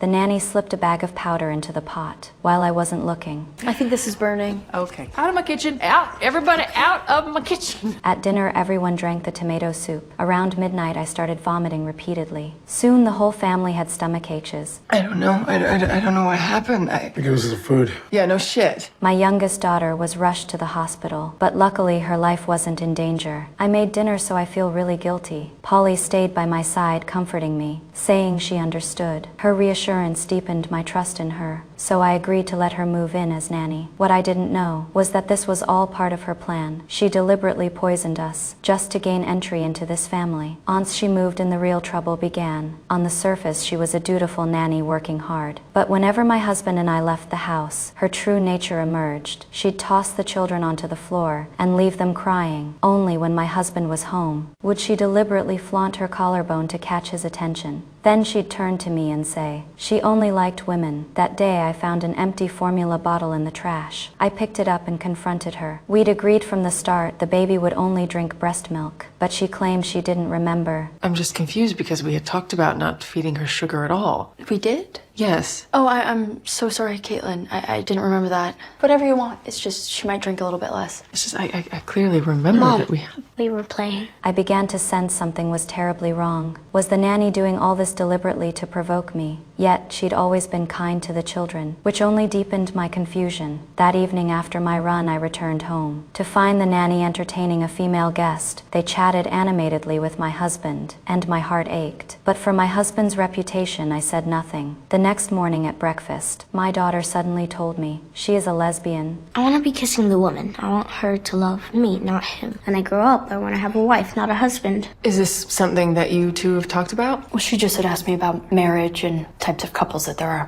The nanny slipped a bag of powder into the pot while I wasn't looking. I think this is burning. Okay. Out of my kitchen. Out. Everybody out of my kitchen. At dinner, everyone drank the tomato soup. Around midnight, I started vomiting repeatedly. Soon, the whole family had stomach aches. I don't know. I don't know what happened. I think it was the food. Yeah, no shit. My youngest daughter was rushed to the hospital, but luckily her life wasn't in danger. I made dinner, so I feel really guilty. Polly stayed by my side, comforting me, saying she understood. Her reassurance deepened my trust in her, so I agreed to let her move in as nanny. What I didn't know was that this was all part of her plan. She deliberately poisoned us, just to gain entry into this family. Once she moved in, the real trouble began. On the surface, she was a dutiful nanny working hard. But whenever my husband and I left the house, her true nature emerged. She'd toss the children onto the floor and leave them crying. Only when my husband was home would she deliberately flaunt her collarbone to catch his attention. Then she'd turn to me and say, she only liked women. That day I found an empty formula bottle in the trash. I picked it up and confronted her. We'd agreed from the start the baby would only drink breast milk, but she claimed she didn't remember. I'm just confused because we had talked about not feeding her sugar at all. We did? Yes. Oh, I'm so sorry, Caitlin. I didn't remember that. Whatever you want. It's just she might drink a little bit less. It's just I clearly remember Mom, that we had. we were playing. I began to sense something was terribly wrong. Was the nanny doing all this deliberately to provoke me? Yet she'd always been kind to the children, which only deepened my confusion. That evening after my run, I returned home to find the nanny entertaining a female guest. They chatted animatedly with my husband, and my heart ached. But for my husband's reputation, I said nothing. The next morning at breakfast, my daughter suddenly told me she is a lesbian. I want to be kissing the woman. I want her to love me, not him. When I grow up, I want to have a wife, not a husband. Is this something that you two have talked about? Well, she just had asked me about marriage and types of couples that there are.